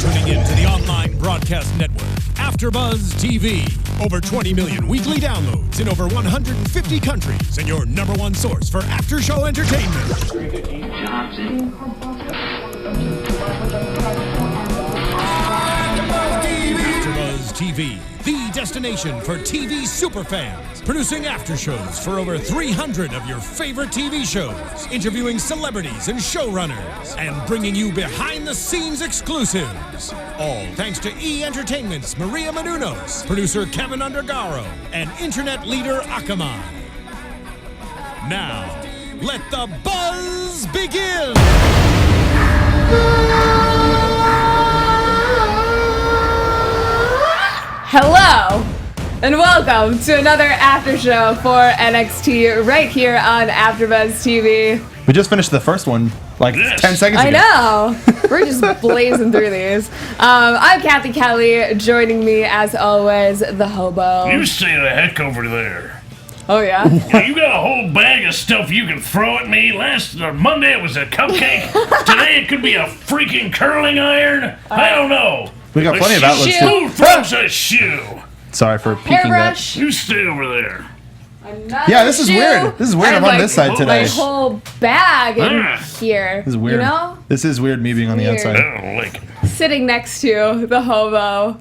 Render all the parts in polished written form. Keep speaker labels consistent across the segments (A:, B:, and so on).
A: tuning in to the online broadcast network, AfterBuzz TV. Over 20 million weekly downloads in over 150 countries, and your number one source for after-show entertainment. AfterBuzz TV, the destination for TV superfans, producing after shows for over 300 of your favorite TV shows, interviewing celebrities and showrunners, and bringing you behind-the-scenes exclusives. All thanks to E! Entertainment's Maria Menounos, producer Kevin Undergaro, and internet leader Akamai. Now, let the buzz begin!
B: Hello, and welcome to another after show for NXT right here on AfterBuzz TV.
C: We just finished the first one like 10 seconds ago.
B: I know. We're just blazing through these. I'm Kathy Kelly. Joining me, as always, the hobo.
D: You stay the heck over there.
B: Oh, yeah?
D: Yeah, you got a whole bag of stuff you can throw at me. Last Monday it was a cupcake. Today it could be a freaking curling iron. I don't know.
C: We got plenty of outlets.
D: Who throws a shoe?
C: Sorry for peeking
B: Hairbrush.
D: You stay over there.
C: Yeah, this is weird. This is weird. I'm on this side today.
B: My whole bag in here.
C: This is weird.
B: You know?
C: This is weird, me being on the outside.
D: I don't like it.
B: Sitting next to the hobo,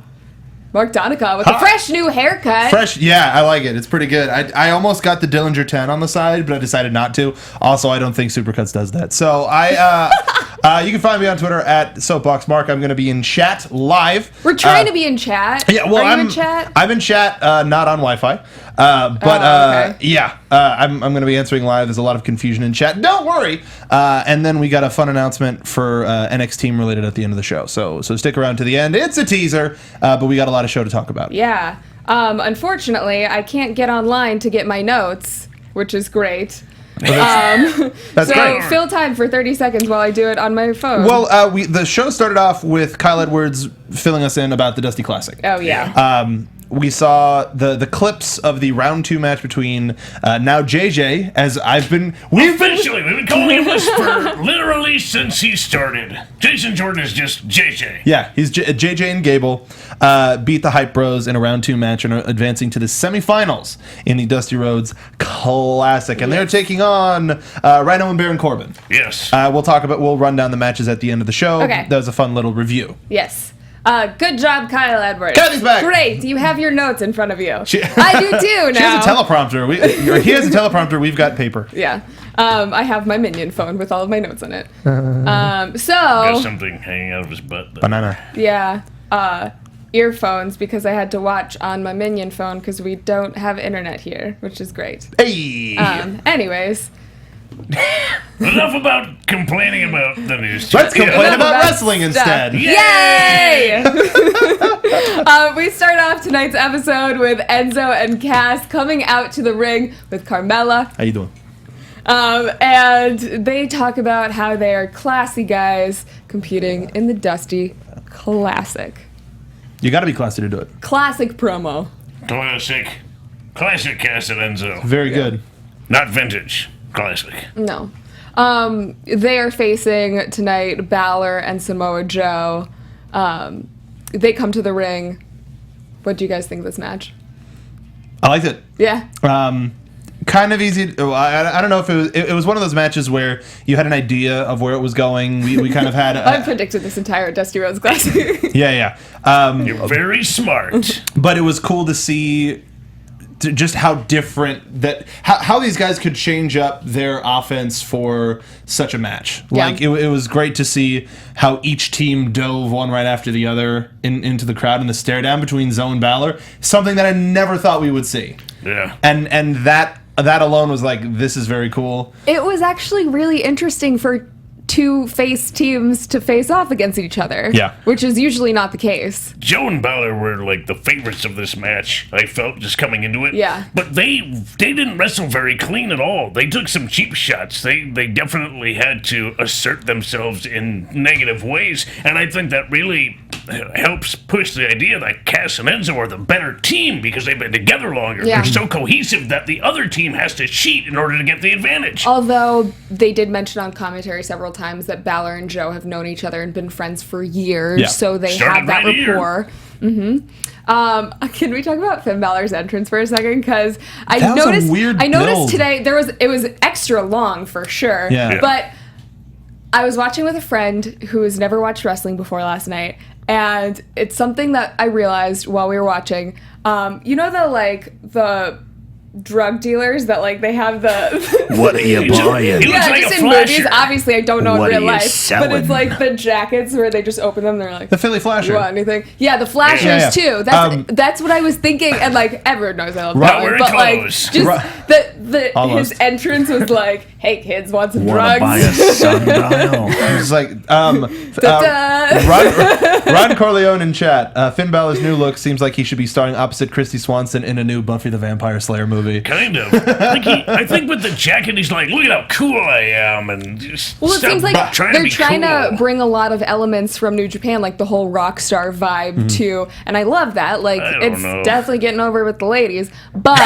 B: Mark Donica, with a fresh new haircut.
C: Fresh, yeah, I like it. It's pretty good. I almost got the Dillinger 10 on the side, but I decided not to. Also, I don't think Supercuts does that. So you can find me on Twitter at SoapboxMark. I'm going to be in chat live.
B: We're trying to be in chat.
C: Yeah, well,
B: Are you in chat?
C: I'm in chat, not on Wi-Fi.
B: Okay.
C: Yeah, I'm going to be answering live. There's a lot of confusion in chat. Don't worry. And then we got a fun announcement for NXT team related at the end of the show. So stick around to the end. It's a teaser, but we got a lot of show to talk about.
B: Yeah. Unfortunately, I can't get online to get my notes, which is great.
C: That's
B: so
C: great.
B: fill time for 30 seconds while I do it on my phone.
C: Well, the show started off with Kyle Edwards filling us in about the Dusty Classic.
B: Oh, yeah.
C: We saw the clips of the round 2 match between now JJ, as we've been
D: calling him this for literally since he started. Jason Jordan is just JJ.
C: Yeah, he's JJ and Gable beat the Hype Bros in a round 2 match and are advancing to the semifinals in the Dusty Rhodes Classic, and they're taking on Rhino and Baron Corbin.
D: Yes.
C: We'll run down the matches at the end of the show.
B: Okay.
C: That was a fun little review.
B: Yes. Good job, Kyle Edwards.
C: Kathy's back.
B: Great. You have your notes in front of you. I do too now.
C: She has a teleprompter. He has a teleprompter. We've got paper.
B: Yeah. I have my Minion phone with all of my notes on it.
D: Got something hanging out of his butt, though.
C: Banana.
B: Yeah. Earphones, because I had to watch on my Minion phone because we don't have internet here, which is great.
C: Hey.
B: Anyways.
D: Enough about complaining about the news.
C: Let's complain about wrestling instead.
B: Yay! We start off tonight's episode with Enzo and Cass coming out to the ring with Carmella.
C: How you doing?
B: And they talk about how they are classy guys competing in the Dusty Classic.
C: You got to be classy to do it.
B: Classic promo.
D: Classic Cass and Enzo.
C: Very good.
D: Not vintage. Classic.
B: No. They are facing tonight Balor and Samoa Joe. They come to the ring. What do you guys think of this match?
C: I liked it.
B: Yeah.
C: Kind of easy. I don't know if it was one of those matches where you had an idea of where it was going. We kind of had.
B: I predicted this entire Dusty Rhodes Classic.
C: Yeah.
D: You're very smart.
C: But it was cool to see just how different how these guys could change up their offense for such a match.
B: Yeah.
C: Like it was great to see how each team dove one right after the other into the crowd, and the stare down between Zoe and Balor, something that I never thought we would see.
D: Yeah.
C: And that alone was like, this is very cool.
B: It was actually really interesting for two face teams to face off against each other.
C: Yeah.
B: Which is usually not the case.
D: Joe and Balor were like the favorites of this match, I felt, just coming into it.
B: Yeah.
D: But they didn't wrestle very clean at all. They took some cheap shots. They definitely had to assert themselves in negative ways, and I think that really helps push the idea that Cass and Enzo are the better team because they've been together longer.
B: Yeah.
D: They're so cohesive that the other team has to cheat in order to get the advantage.
B: Although they did mention on commentary several times that Balor and Joe have known each other and been friends for years,
C: Yeah.
B: so they
D: Started
B: have that
D: right here.
B: rapport. Can we talk about Finn Balor's entrance for a second? Because I
C: That was a
B: noticed,
C: weird
B: I noticed
C: build.
B: today it was extra long for sure.
C: Yeah. Yeah.
B: But I was watching with a friend who has never watched wrestling before last night, and it's something that I realized while we were watching. You know the drug dealers that they have the
E: What are you buying?
D: He looks
B: yeah,
D: like
B: just
D: a
B: in movies.
D: flasher.
B: Obviously, I don't know
E: What
B: in
E: are
B: real
E: you
B: life, but
E: selling?
B: it's like the jackets where they just open them. They're like,
C: The Philly Flasher.
B: you want anything? Yeah, the flashers
C: Yeah, yeah.
B: too. That's what I was thinking, and everyone knows I love
C: Right,
B: that,
D: wearing
B: but
D: clothes.
B: just
C: Right. Almost.
B: his entrance was like, "Hey kids, want some
E: Want to buy a
B: drugs?"
E: sundial?
C: It's like
B: Da-da.
C: Ron Corleone in chat. Finn Balor's new look seems like he should be starring opposite Christy Swanson in a new Buffy the Vampire Slayer movie.
D: Kind of. I think with the jacket, he's like, look at how cool I am. And just
B: Well, it
D: stop
B: seems like
D: trying
B: they're
D: to be
B: trying to
D: cool.
B: bring a lot of elements from New Japan, like the whole rock star vibe too, and I love that. Like,
D: I don't
B: it's
D: know.
B: definitely getting over with the ladies, but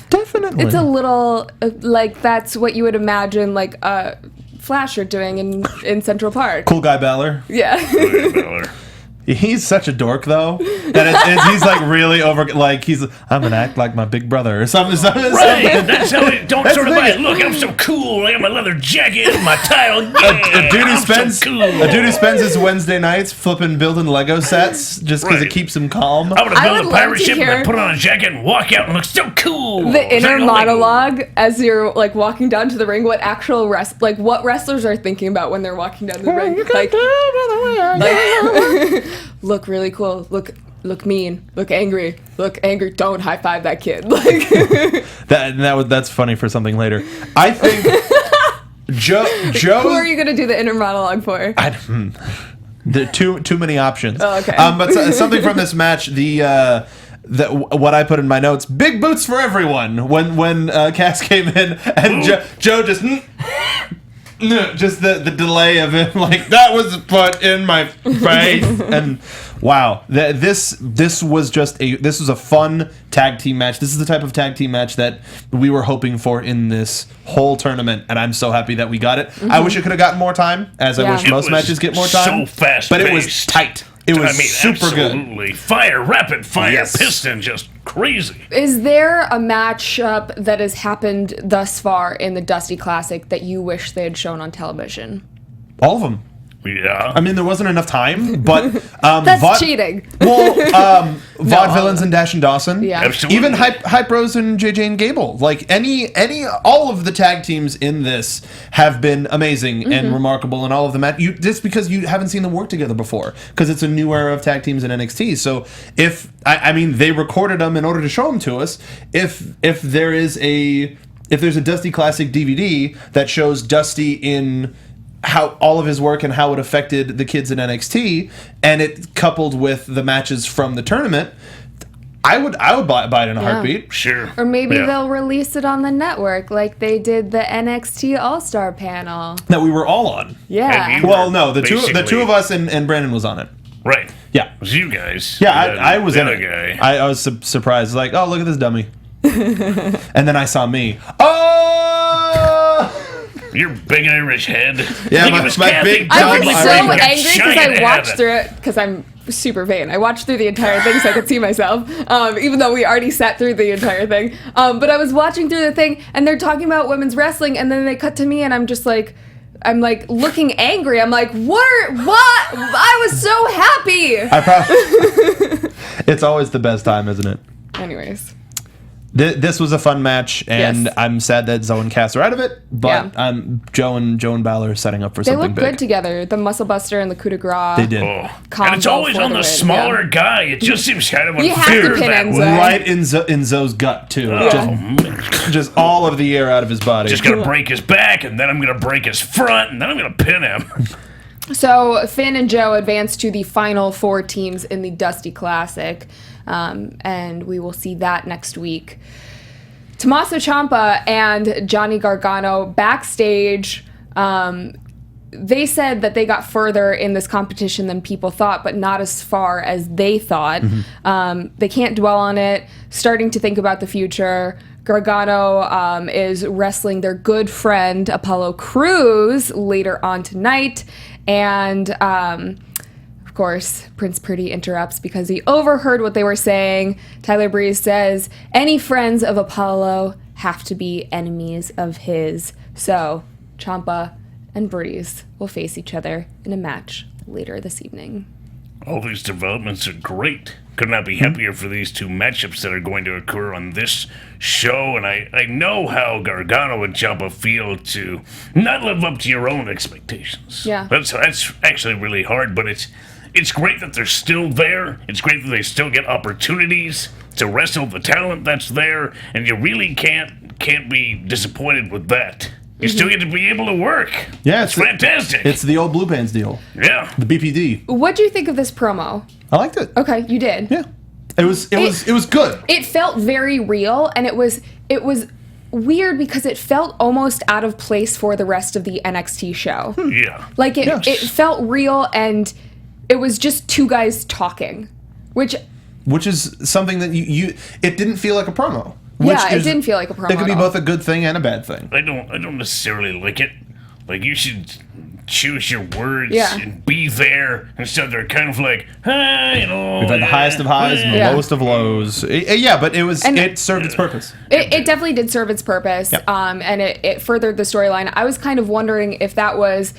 C: Definitely.
B: it's a little like that's what you would imagine like a Flasher doing in Central Park.
C: Cool guy Balor.
B: Yeah.
D: Balor.
C: He's such a dork though. That he's like really over. I'm gonna act like my big brother or something.
D: Right, that's how it. Don't
C: That's
D: sort of
C: the
D: buy
C: thing.
D: it. Look, I'm so cool. I got my leather jacket, my tile.
C: A
D: Yeah,
C: dude who
D: I'm
C: spends
D: so cool.
C: a dude who spends his Wednesday nights building Lego sets just because
D: Right.
C: it keeps him calm.
D: I would
B: I
D: have
B: would
D: built a
B: love
D: pirate
B: to
D: ship and
B: hear-
D: then put on a jacket and walk out and look so cool.
B: The
D: Is that
B: inner
D: your
B: monologue as you're like walking down to the ring, what actual what wrestlers are thinking about when they're walking down to the ring. Like, look really cool. Look mean. Look angry. Don't high five that kid. Like,
C: That's funny for something later. I think Joe.
B: who are you gonna do the inner monologue for?
C: There are too many options.
B: Oh, okay.
C: But something from this match, what I put in my notes: big boots for everyone. When Cass came in and Joe just. Just the delay of it, like that was put in my face, and wow, this was a fun tag team match. This is the type of tag team match that we were hoping for in this whole tournament, and I'm so happy that we got it. I wish it could have gotten more time, as I
B: Yeah.
C: wish
B: It
C: most
D: was
C: matches get more time.
D: so fast
C: but it was
D: paced.
C: tight. It was super good.
D: absolutely. Fire, rapid fire,
C: Yes.
D: piston, just crazy.
B: Is there a matchup that has happened thus far in the Dusty Classic that you wish they had shown on television?
C: All of them.
D: Yeah.
C: I mean, there wasn't enough time, but
B: That's cheating.
C: Well, Vaudevillains and Dash and Dawson.
B: Yeah.
D: Absolutely.
C: Even Hype Bros and JJ and Gable. Like all of the tag teams in this have been amazing and remarkable, and all of them. Just because you haven't seen them work together before, because it's a new era of tag teams in NXT. So if they recorded them in order to show them to us. If there's a Dusty Classic DVD that shows Dusty in how all of his work and how it affected the kids in NXT, and it coupled with the matches from the tournament, I would buy it in a heartbeat.
D: Sure.
B: Or maybe
D: Yeah.
B: they'll release it on the network like they did the NXT All-Star panel.
C: That we were all on.
B: Yeah.
D: And you-
C: Well, no, the two
D: Basically.
C: of us and Brandon was on it.
D: Right.
C: Yeah.
D: It was you guys.
C: Yeah,
D: And then
C: I was
D: the
C: in
D: other
C: it.
D: guy.
C: I was surprised, like, oh, look at this dummy. And then I saw me. Oh!
D: Your big Irish head.
C: Yeah,
D: I think
C: my-
D: it was
C: my
D: Kathy.
C: big
B: I
C: dumb
B: was
C: Irish
B: so
C: head.
B: angry because I
D: Giant
B: watched
D: head.
B: through it because I'm super vain. I watched through the entire thing so I could see myself, even though we already sat through the entire thing. But I was watching through the thing and they're talking about women's wrestling, and then they cut to me and I'm like looking angry. I'm like, what? I was so happy.
C: It's always the best time, isn't it?
B: Anyways.
C: This was a fun match, and
B: Yes.
C: I'm sad that Zoe and Cass are out of it. But
B: Yeah.
C: Joe and Balor are setting up for
B: They
C: something
B: look
C: big.
B: good together. The Muscle Buster and the coup de grace.
C: They did.
D: Oh.
B: Combo
D: And it's always
B: for
D: on
B: the
D: the
B: win,
D: smaller
B: yeah.
D: guy. It just seems kind of
B: You have to
D: unfair
B: pin
D: that
B: Enzo.
D: way.
C: Right in Zoe's gut too.
D: Oh,
C: Just,
D: man.
C: just all of the air out of his body.
D: Just gonna break his back, and then I'm gonna break his front, and then I'm gonna pin him.
B: So Finn and Joe advance to the final 4 teams in the Dusty Classic, and we will see that next week. Tommaso Ciampa and Johnny Gargano backstage. they said that they got further in this competition than people thought, but not as far as they thought. They can't dwell on it, starting to think about the future. Gargano is wrestling their good friend Apollo Cruz later on tonight. And, of course, Prince Pretty interrupts because he overheard what they were saying. Tyler Breeze says, any friends of Apollo have to be enemies of his. So, Champa and Breeze will face each other in a match later this evening.
D: All these developments are great. Could not be happier for these two matchups that are going to occur on this show, and I know how Gargano and Champa feel to not live up to your own expectations.
B: Yeah.
D: That's actually really hard, but it's great that they're still there. It's great that they still get opportunities to wrestle the talent that's there, and you really can't be disappointed with that. You still get to be able to work.
C: Yeah,
D: it's fantastic.
C: It's the old Blue Pants deal.
D: Yeah.
C: The BPD.
B: What do you think of this promo?
C: I liked it.
B: Okay, you did.
C: Yeah. It was good.
B: It felt very real, and it was weird because it felt almost out of place for the rest of the NXT show.
D: Yeah.
B: Like it felt real, and it was just two guys talking, which
C: is something that you it didn't feel like a promo.
B: It didn't feel like a promo.
C: That could be both a good thing and a bad thing.
D: I don't necessarily like it. Like, you should choose your words and be there instead they're kind of like, hey, you know.
C: We've had the highest of highs and the lowest of lows. Yeah, but it served its purpose.
B: It definitely did serve its purpose.
C: Yep.
B: And it furthered the storyline. I was kind of wondering if that was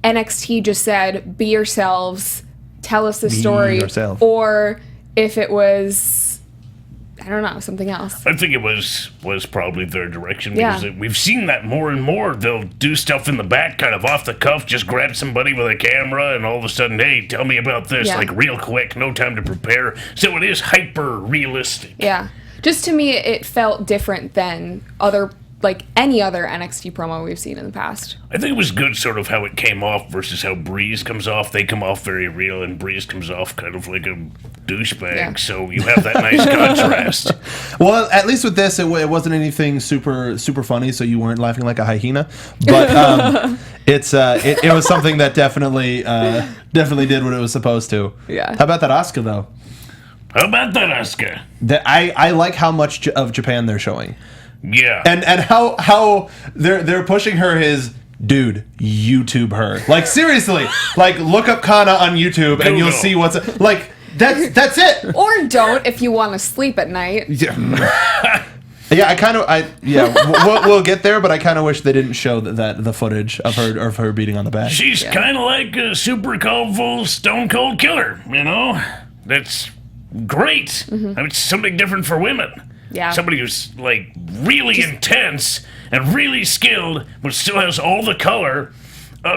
B: NXT just said, be yourselves, tell us the story,
C: yourself.
B: or if it was, I don't know, something else.
D: I think it was probably their direction, because we've seen that more and more. They'll do stuff in the back, kind of off the cuff, just grab somebody with a camera, and all of a sudden, hey, tell me about this, like real quick, no time to prepare. So it is hyper realistic.
B: Yeah. Just to me, it felt different than any other NXT promo we've seen in the past.
D: I think it was good sort of how it came off versus how Breeze comes off. They come off very real, and Breeze comes off kind of like a douchebag. Yeah. So you have that nice contrast.
C: Well, at least with this, it wasn't anything super funny, so you weren't laughing like a hyena. But it was something that definitely did what it was supposed to.
B: Yeah.
C: How about that Asuka though?
D: How about that Asuka?
C: I like how much of Japan they're showing.
D: Yeah.
C: And how they're pushing her is, dude, YouTube her. Like, seriously. Like, look up Kana on YouTube and you'll see what's like that's it.
B: Or don't if you want to sleep at night.
C: Yeah. We'll get there, but I kind of wish they didn't show the footage of her beating on the back.
D: She's kind of like a super colorful Stone Cold Killer, you know? That's great.
B: Mm-hmm.
D: I mean, it's something different for women.
B: Yeah.
D: Somebody who's like really intense and really skilled, but still has all the color.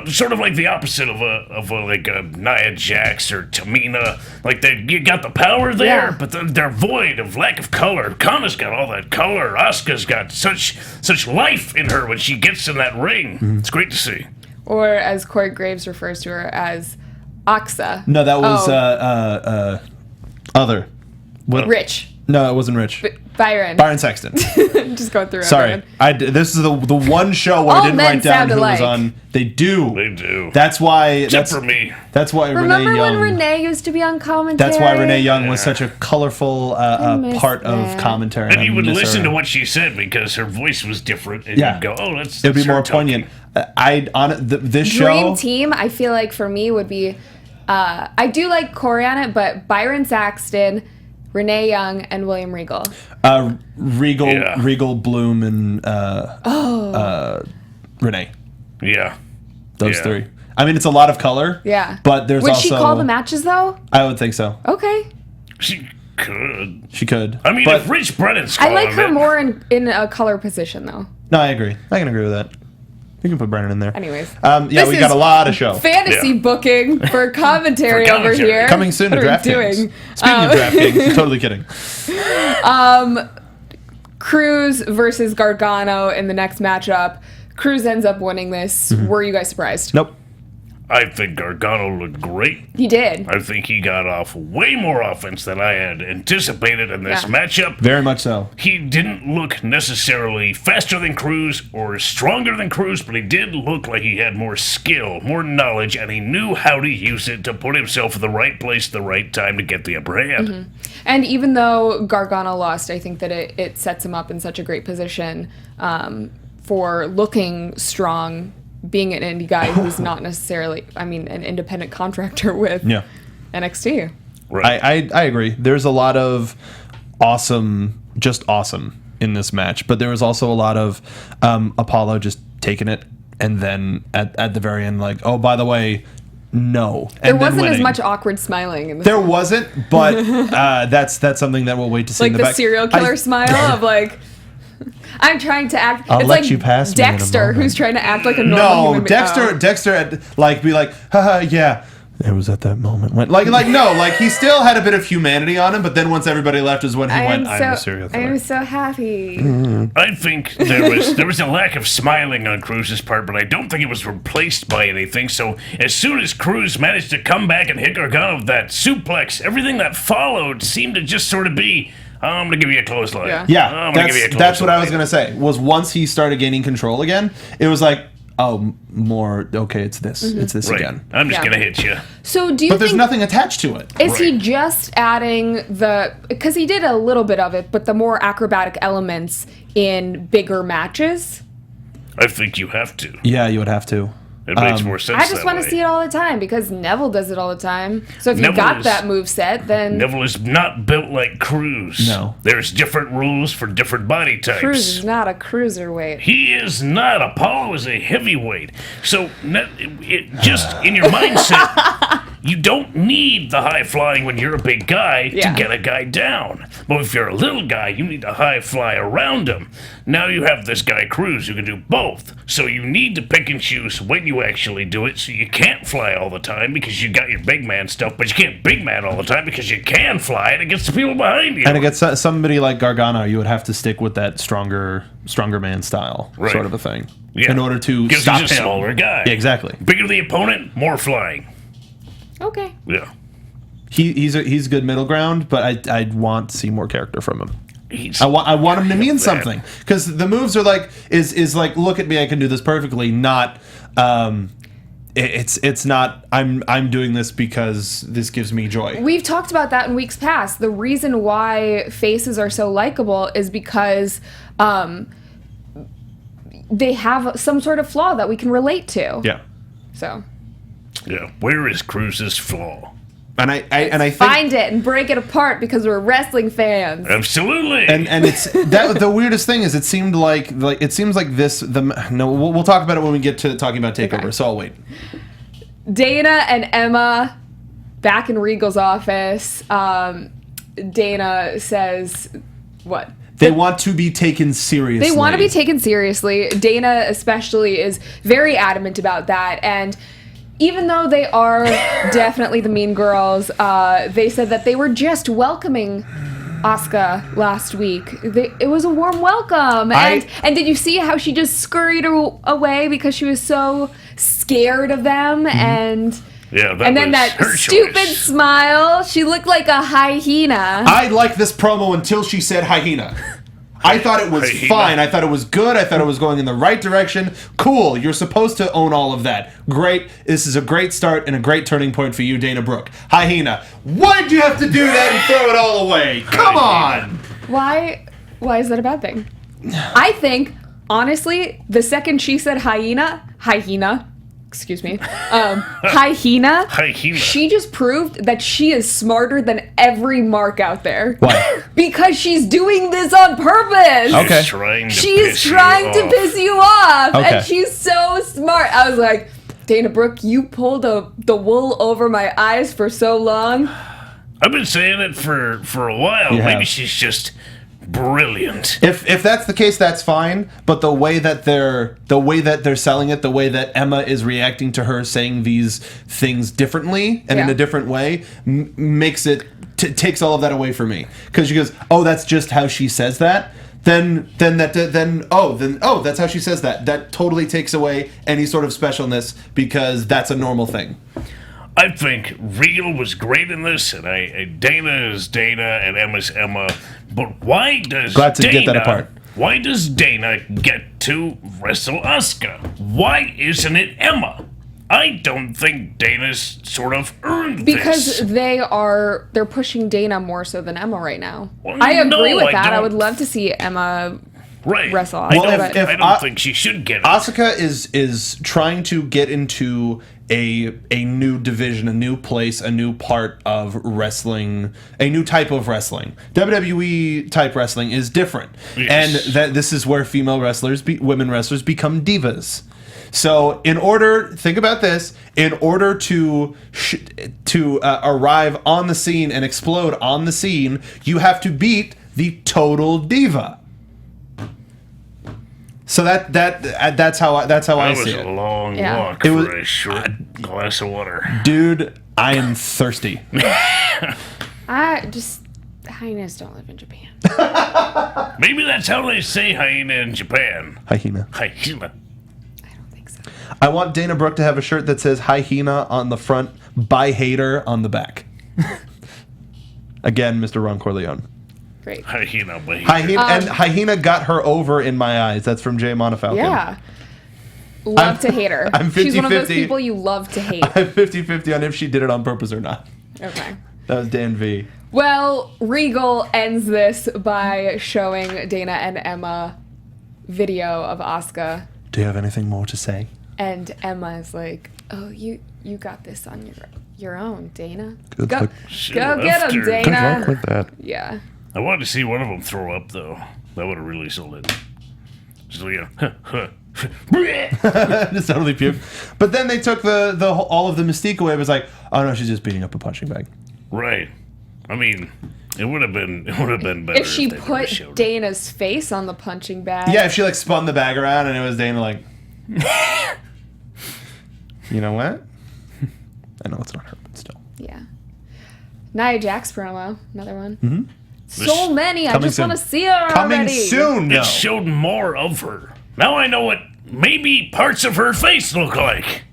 D: Sort of like the opposite of a Nia Jax or Tamina. Like, you got the power there, but they're void of lack of color. Kana's got all that color. Asuka's got such life in her when she gets in that ring. Mm-hmm. It's great to see.
B: Or as Corey Graves refers to her as, Aksa.
C: No, that was other. What?
B: Rich.
C: No, it wasn't Rich.
B: Byron
C: Sexton.
B: Just going through.
C: Sorry, this is the one show where I didn't write down who was on. They do.
D: They do.
C: That's why.
D: Except for me.
C: That's why
B: Remember
C: Renee Young.
B: when Renee used to be on commentary?
C: That's why Renee Young was such a colorful part of commentary.
D: And you would listen to what she said because her voice was different, and you'd go, "Oh, that's."
C: It'd be more poignant. This show.
B: Dream Team, I feel like for me would be. I do like Corey on it, but Byron Saxton, Renee Young, and William Regal.
C: Regal, Bloom, and Renee.
D: Yeah.
C: Those three. I mean, it's a lot of color.
B: Yeah.
C: But there's
B: Would
C: also...
B: she call the matches, though?
C: I would think so.
B: Okay.
D: She could.
C: She could.
D: I mean, if Rich Brennan's calling
B: I like her more in a color position, though.
C: No, I agree. I can agree with that. You can put Brennan in there.
B: Anyways.
C: We got a lot of show.
B: Fantasy booking for commentary over here.
C: Coming soon to DraftKings. Speaking of DraftKings, totally kidding.
B: Cruz versus Gargano in the next matchup. Cruz ends up winning this. Mm-hmm. Were you guys surprised?
C: Nope.
D: I think Gargano looked great.
B: He did.
D: I think he got off way more offense than I had anticipated in this matchup.
C: Very much so.
D: He didn't look necessarily faster than Cruz or stronger than Cruz, but he did look like he had more skill, more knowledge, and he knew how to use it to put himself in the right place at the right time to get the upper hand.
B: Mm-hmm. And even though Gargano lost, I think that it sets him up in such a great position for looking strong, being an indie guy who's not necessarily, an independent contractor with NXT.
C: Right. I agree. There's a lot of awesome in this match, but there was also a lot of Apollo just taking it, and then at the very end, like, oh, by the way, no.
B: There wasn't as much awkward smiling in this.
C: There wasn't, but that's something that we'll wait to see.
B: Like
C: in the back.
B: Serial killer smile of like, I'm trying to act.
C: I'll
B: it's
C: let
B: like
C: you pass me in a
B: Dexter,
C: moment.
B: who's trying to act like a normal human.
C: Dexter, be like, haha, yeah. It was at that moment when, like he still had a bit of humanity on him, but then once everybody left is when he went, I'm a serial killer.
B: I'm so happy.
D: I think there was a lack of smiling on Cruz's part, but I don't think it was replaced by anything. So as soon as Cruz managed to come back and hit Gargano with that suplex, everything that followed seemed to just sort of be, I'm going to give you a clothesline.
C: Yeah, that's what I was going to say, was once he started gaining control again, it was like, oh, more, okay, it's this.
B: Mm-hmm.
C: It's this again.
D: I'm just going to hit you.
B: So do you
C: But there's
B: think,
C: nothing attached to it.
B: is he just adding because he did a little bit of it, but the more acrobatic elements in bigger matches?
D: I think you have to.
C: Yeah, you would have to.
D: It makes more sense.
B: I just want to see it all the time because Neville does it all the time. So if you got that moveset, then
D: Neville is not built like Cruz.
C: No.
D: There's different rules for different body types.
B: Cruz is not a cruiserweight.
D: He is not. Apollo is a heavyweight. So just in your mindset, you don't need the high flying when you're a big guy to get a guy down. But if you're a little guy, you need to high fly around him. Now you have this guy Cruz who can do both. So you need to pick and choose when you actually do it. So you can't fly all the time because you got your big man stuff, but you can't big man all the time because you can fly it against the people behind you.
C: And against somebody like Gargano, you would have to stick with that stronger man style sort of a thing in order to stop him.
D: He's a smaller guy.
C: Yeah, exactly.
D: Bigger the opponent, more flying.
B: Okay.
D: Yeah.
C: He's good middle ground, but I want to see more character from him. I want him to mean something, because the moves are like is like, look at me, I can do this perfectly. Not it's not I'm doing this because this gives me joy.
B: We've talked about that in weeks past. The reason why faces are so likable is because they have some sort of flaw that we can relate to.
C: Yeah.
B: So.
D: Yeah. Where is Cruz's flaw?
C: And I think,
B: find it and break it apart because we're wrestling fans.
D: Absolutely.
C: And it's that the weirdest thing is it seems like this we'll talk about it when we get to talking about TakeOver. Okay. So I'll wait.
B: Dana and Emma back in Regal's office. Dana says what?
C: They want to be taken seriously.
B: They want to be taken seriously. Dana especially is very adamant about that, and even though they are definitely the mean girls, they said that they were just welcoming Asuka last week. It was a warm welcome. And did you see how she just scurried away because she was so scared of them?
C: Mm-hmm.
B: And then that stupid smile. She looked like a hyena.
C: I liked this promo until she said hyena. I thought it was fine. I thought it was good. I thought it was going in the right direction. Cool. You're supposed to own all of that. Great. This is a great start and a great turning point for you, Dana Brooke. Hyena. Why'd you have to do that and throw it all away? Come on.
B: Why is that a bad thing? I think, honestly, the second she said hyena, excuse me, hyena, she just proved that she is smarter than every mark out there.
C: Why?
B: Because she's doing this on purpose.
C: Okay.
B: She's trying to piss you off. Okay. And she's so smart. I was like, Dana Brooke, you pulled the wool over my eyes for so long.
D: I've been saying it for a while. Maybe she's just brilliant.
C: If that's the case, that's fine. But the way that they're selling it, the way that Emma is reacting to her saying these things differently and in a different way, makes it takes all of that away from me. Because she goes, "Oh, that's just how she says that." then that's how she says that. That totally takes away any sort of specialness because that's a normal thing.
D: I think Regal was great in this, and Dana is Dana, and Emma's Emma. But why does
C: Glad to get that apart.
D: Why does Dana get to wrestle Asuka? Why isn't it Emma? I don't think Dana's sort of earned
B: because
D: this.
B: they're pushing Dana more so than Emma right now.
D: Well,
B: I agree with that. I
D: don't.
B: would love to see Emma
D: Right.
B: wrestle
D: I
B: Asuka.
D: don't, I don't think she should get it.
C: Asuka is trying to get into a new division, a new place, a new part of wrestling, a new type of wrestling. WWE type wrestling is different,
D: Yes.
C: and that this is where women wrestlers become divas. So, think about this: in order to arrive on the scene and explode on the scene, you have to beat the total diva. So that's how I see
D: That was
C: it.
D: a long
B: Yeah.
D: walk
C: It was-
D: for a short glass of water.
C: Dude, I am thirsty.
B: Hyenas don't live in Japan.
D: Maybe that's how they say hyena in Japan.
C: Hyena.
D: Hyena.
B: I don't think so.
C: I want Dana Brooke to have a shirt that says Hyena on the front, by Hater on the back. Again, Mr. Ron Corleone.
B: Great.
D: Hyena, baby.
C: And Hyena got her over in my eyes. That's from Jay Montefiore.
B: Yeah. Love to hate her.
C: I'm
B: She's one of those
C: 50-50.
B: people you love to hate.
C: I'm 50-50 on if she did it on purpose or not.
B: Okay.
C: That was Dan V.
B: Well, Regal ends this by showing Dana and Emma video of Asuka,
C: Do you have anything more to say?
B: and Emma is like, "Oh, you got this on your own, Dana.
C: Good
B: Go
C: luck.
B: go get him,
D: Good
B: Dana."
C: that.
B: Yeah.
D: I wanted to see one of them throw up, though. That would have really sold it. So, yeah.
C: Just totally puke. But then they took all of the mystique away. It was like, oh no, she's just beating up a punching bag.
D: Right. I mean, it would have been better
B: If she
D: they never
B: put
D: showed it.
B: Dana's face on the punching bag.
C: Yeah, if she spun the bag around and it was Dana you know what? I know it's not her, but still.
B: Yeah. Nia Jax promo, another one.
C: Mm-hmm.
B: So many. I
C: Coming
B: just
C: soon.
B: want to see her
C: Coming
B: already.
C: soon, no.
D: It showed more of her. Now I know what maybe parts of her face look like.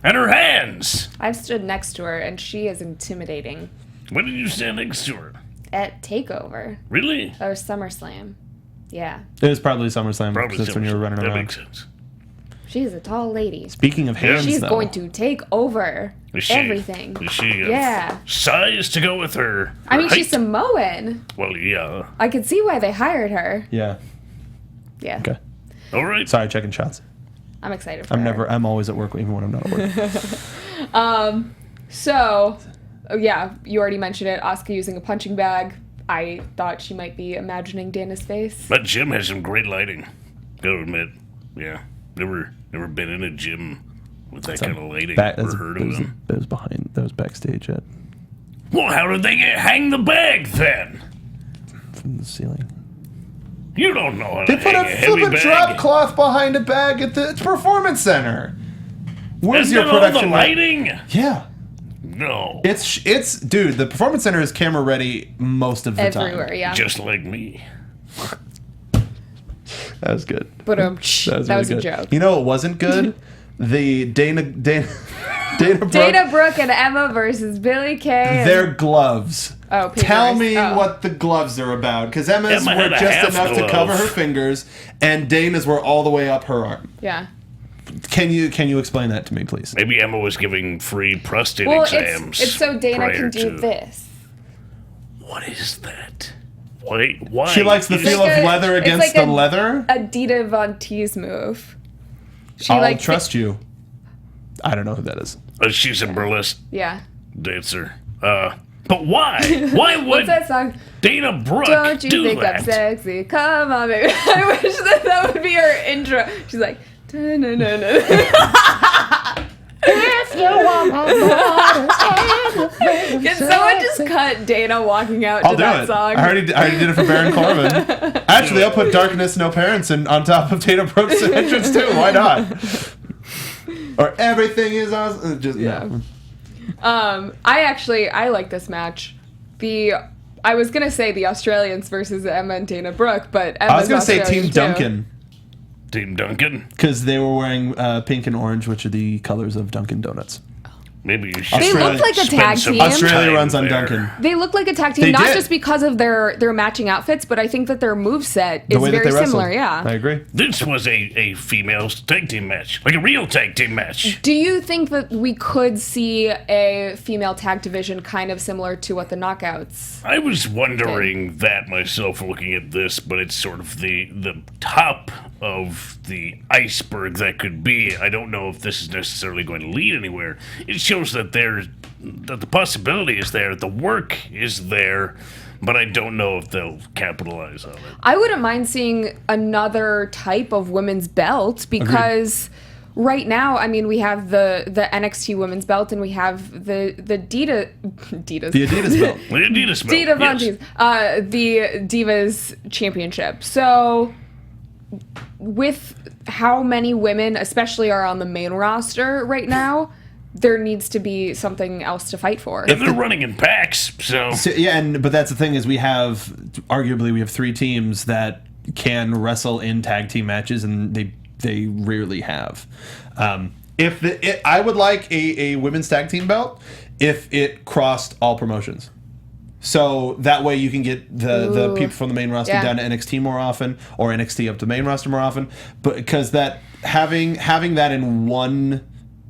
D: And her hands.
B: I've stood next to her, and she is intimidating.
D: When did you stand next to her?
B: At TakeOver
D: Really?
B: or SummerSlam. Yeah.
C: It was probably SummerSlam.
D: Probably
C: That's when you were running
D: that
C: around.
D: makes sense.
B: She's a tall lady.
C: Speaking of hands,
B: She's
C: though,
B: going to take over
D: Is she,
B: everything.
D: Is she
B: Yeah.
D: size to go with her?
B: I mean,
D: her
B: she's
D: height?
B: Samoan.
D: Well, yeah.
B: I could see why they hired her.
C: Yeah.
B: Yeah.
C: Okay.
D: All right.
C: Sorry, checking shots.
B: I'm excited for her.
C: I'm always at work even when I'm not at work.
B: So, yeah, you already mentioned it. Asuka using a punching bag. I thought she might be imagining Dana's face.
D: That gym has some great lighting. Gotta admit. Yeah. Never been in a gym with that kind of lighting or heard of them.
C: That was backstage at
D: Well, how did they hang the bag then?
C: from the ceiling.
D: You don't know how
C: They
D: to
C: put
D: hang a heavy
C: a
D: bag.
C: drop cloth behind a bag at the Performance Center. Where's
D: And
C: your
D: then all the
C: production
D: lighting?
C: Yeah.
D: No.
C: It's dude, the Performance Center is camera ready most of the
B: Everywhere,
C: time.
B: yeah.
D: Just like me.
C: That was good.
B: But
C: That
B: that
C: really
B: was a
C: good.
B: joke.
C: You know what wasn't good? The Dana Brooke,
B: Dana Brooke and Emma versus Billie Kay. and-
C: their gloves.
B: Oh,
C: Tell
B: fingers.
C: me
B: Oh.
C: what the gloves are about, because Emma's
D: Emma
C: were
D: had a
C: just
D: half
C: enough to
D: glove.
C: cover her fingers, and Dana's were all the way up her arm.
B: Yeah.
C: Can you explain that to me, please?
D: Maybe Emma was giving free prostate
B: Well,
D: exams.
B: it's so Dana
D: prior
B: can do
D: to-
B: this.
D: What is that? Why?
C: She likes the
D: is-
C: feel
B: like
C: of
B: a-
C: leather
B: it's
C: against
B: like
C: the
B: a-
C: leather.
B: Adita Von Teese move. She
C: I'll
B: like
C: trust you. I don't know who that is.
D: She's a burlesque
B: Yeah.
D: dancer. But why? Why would
B: What's that song?
D: Dana Brooke
B: Don't you
D: do
B: think
D: that?
B: I'm sexy? Come on, baby. I wish that would be her intro. She's like, "Da-na-na-na." Can someone just cut Dana walking out
C: I'll
B: to
C: do
B: that
C: it.
B: song?
C: I already did it for Baron Corbin. Actually, I'll put Darkness No Parents on top of Dana Brooke's entrance too. Why not? Or everything is awesome. Just
B: Yeah. I like this match. I I was gonna say the Australians versus Emma and Dana Brooke, but Emma's
C: I was going to say
B: Australian
C: Team
B: too.
C: Duncan
D: Team Duncan.
C: because they were wearing pink and orange, which are the colors of Dunkin' Donuts.
D: Maybe you should.
B: They look like a
D: spend
B: tag
D: some
B: team.
C: Australia
D: time
C: runs on
D: there.
C: Duncan.
B: They look like a tag team,
C: They
B: not
C: did.
B: just because of their matching outfits, but I think that their moveset
C: The
B: is
C: way that
B: very
C: they wrestled.
B: similar. Yeah.
C: I agree.
D: This was a female tag team match, like a real tag team match.
B: Do you think that we could see a female tag division kind of similar to what the Knockouts?
D: I was wondering that myself looking at this, but it's sort of the top of the iceberg that could be. I don't know if this is necessarily going to lead anywhere. It shows that that the possibility is there, the work is there, but I don't know if they'll capitalize on it.
B: I wouldn't mind seeing another type of women's belt because right now, I mean, we have the NXT women's belt and we have the Adidas
C: The Adidas belt.
D: The Adidas belt,
B: Diva
D: yes.
B: the Divas Championship. So, with how many women, especially, are on the main roster right now, there needs to be something else to fight for.
D: And they're running in packs, so
C: Yeah, but that's the thing is we have 3 teams that can wrestle in tag team matches, and they rarely have. I would like a women's tag team belt if it crossed all promotions. So that way you can get the people from the main roster
B: Yeah.
C: down to NXT more often, or NXT up to main roster more often. But because that having that in one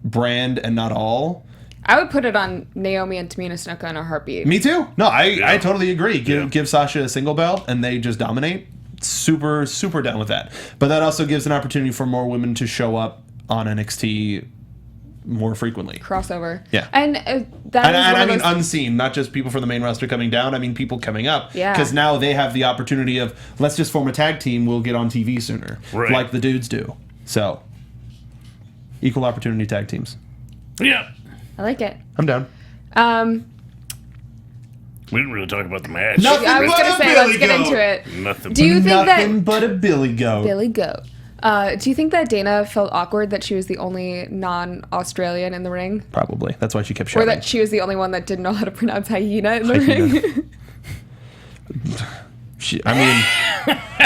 C: brand and not all.
B: I would put it on Naomi and Tamina Snuka in a heartbeat.
C: Me too. No, I totally agree.
D: Yeah.
C: Give Sasha a single belt and they just dominate. Super down with that. But that also gives an opportunity for more women to show up on NXT more frequently.
B: Crossover.
C: Yeah.
B: And that
C: And
B: is one
C: I
B: of
C: mean
B: those-
C: unseen, not just people from the main roster coming down. I mean people coming up.
B: Yeah.
C: Because now they have the opportunity of, let's just form a tag team, we'll get on TV sooner.
D: Right.
C: Like the dudes do. So, equal opportunity tag teams.
D: yeah.
B: I like it.
C: I'm down.
D: We didn't really talk about the match.
C: Nothing
B: I was
C: but
B: going to
C: a
B: say,
C: Billy
B: let's get
C: Goat.
B: into it.
D: Nothing.
B: Do you think
C: Nothing
B: that
C: but a Billy Goat.
B: Billy Goat? Do you think that Dana felt awkward that she was the only non-Australian in the ring,
C: Probably. That's why she kept
B: or
C: shouting.
B: that she was the only one that didn't know how to pronounce hyena in the ring?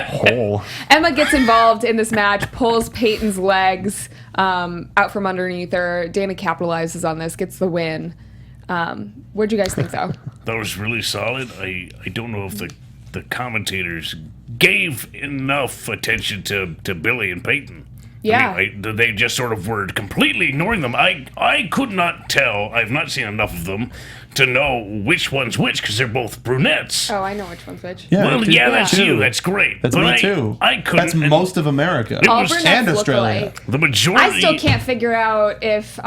C: Hole.
B: Emma gets involved in this match, pulls Peyton's legs out from underneath her. Dana capitalizes on this, gets the win. What'd you guys think, though?
D: That was really solid. I don't know if the commentators gave enough attention to Billy and Peyton.
B: Yeah.
D: I mean, they just sort of were completely ignoring them. I could not tell. I've not seen enough of them to know which one's which because they're both brunettes.
B: Oh, I know which one's which.
C: Yeah,
D: Well,
C: me
D: yeah,
C: too.
D: that's you. That's great.
C: That's
D: But
C: me too.
D: I couldn't.
C: That's
D: and
C: most of America.
B: All
D: was-
B: brunettes
C: and
B: look
C: Australia.
B: alike.
D: The majority.
B: I still can't figure out if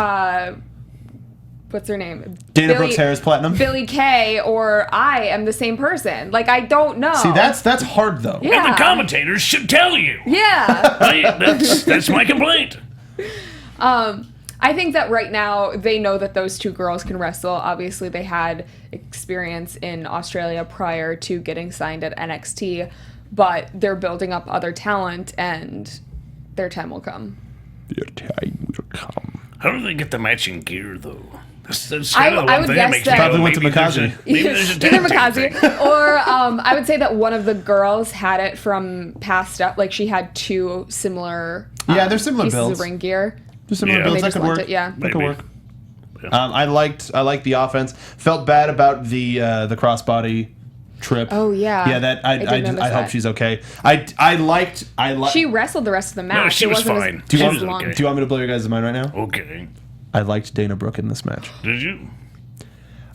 B: what's her name?
C: Dana Brooks Harris Platinum.
B: Billy Kay or I am the same person. Like, I don't know.
C: See, that's hard though.
B: Yeah.
D: And the commentators should tell you.
B: Yeah.
D: That's my complaint.
B: I think that right now they know that those two girls can wrestle. Obviously, they had experience in Australia prior to getting signed at NXT, but they're building up other talent and their time will come.
C: Your time will come.
D: How do they get the matching gear though? That's
B: I
D: kind of the
B: I
D: one
B: would
D: thing
B: guess
D: makes
B: that-
D: me go,
C: Probably went to
D: maybe there's
C: Makazi.
D: a- Maybe there's a
B: Either
D: tag team
B: Makazi
D: thing.
B: or I would say that one of the girls had it from past up. Like she had two similar
C: Yeah, they're similar
B: pieces
C: builds.
B: of ring gear.
C: Just similar
D: Yeah.
C: builds.
B: They
C: That
B: just
C: could
B: want
C: work.
B: it, yeah.
C: That could
D: Maybe.
C: work. I liked the offense. Felt bad about the crossbody trip.
B: Oh, yeah.
C: Yeah, that
B: I did
C: I
B: notice
C: hope
B: that.
C: she's okay. I liked.
B: She wrestled the rest of the match.
D: No, she
B: It
D: was
B: wasn't
D: fine.
B: As,
C: Do you,
D: She
C: want,
D: was
B: long.
D: okay.
C: do you want me to blow your guys' mind right now?
D: Okay.
C: I liked Dana Brooke in this match.
D: Did you?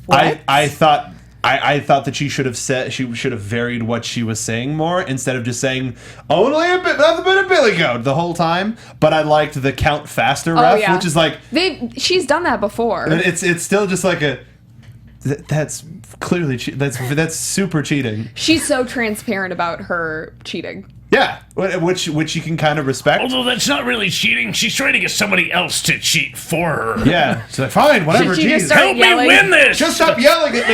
C: I thought that she should have varied what she was saying more instead of just saying only a bit, nothing but a Billy Goat the whole time. But I liked the count faster ref,
B: Oh, yeah.
C: which is like
B: She's done that before.
C: it's still just like a that's clearly that's super cheating.
B: She's so transparent about her cheating.
C: Yeah, which you can kind of respect.
D: Although that's not really cheating. She's trying to get somebody else to cheat for her.
C: Yeah, she's like, fine, whatever.
B: Should she just
C: geez.
B: start
D: Help
B: yelling?
D: me win this.
C: Just stop yelling at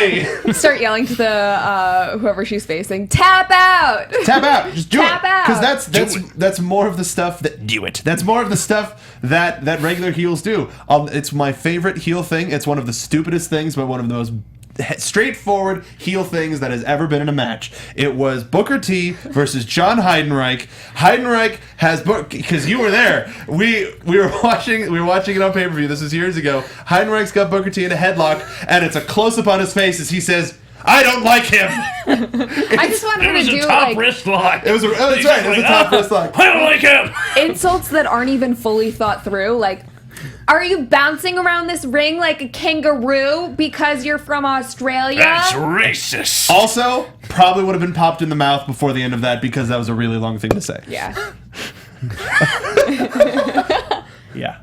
C: me.
B: Start yelling to the whoever she's facing. Tap out.
C: Tap out. Just do
B: Tap
C: it.
B: out.
C: Because that's more of the stuff that do it. That's more of the stuff that regular heels do. It's my favorite heel thing. It's one of the stupidest things, but one of the most straightforward heel things that has ever been in a match. It was Booker T versus John Heidenreich. Heidenreich has because you were there. We were watching it on pay-per-view. This was years ago. Heidenreich's got Booker T in a headlock, and it's a close up on his face as he says, "I don't like him."
B: I just wanted
D: It was
B: to do
D: a top
B: like
D: wrist lock.
C: That's right. It was a top wrist lock.
D: I don't like him.
B: insults that aren't even fully thought through. Like, are you bouncing around this ring like a kangaroo because you're from Australia?
D: That's racist.
C: Also, probably would have been popped in the mouth before the end of that because that was a really long thing to say.
B: Yeah.
C: Yeah.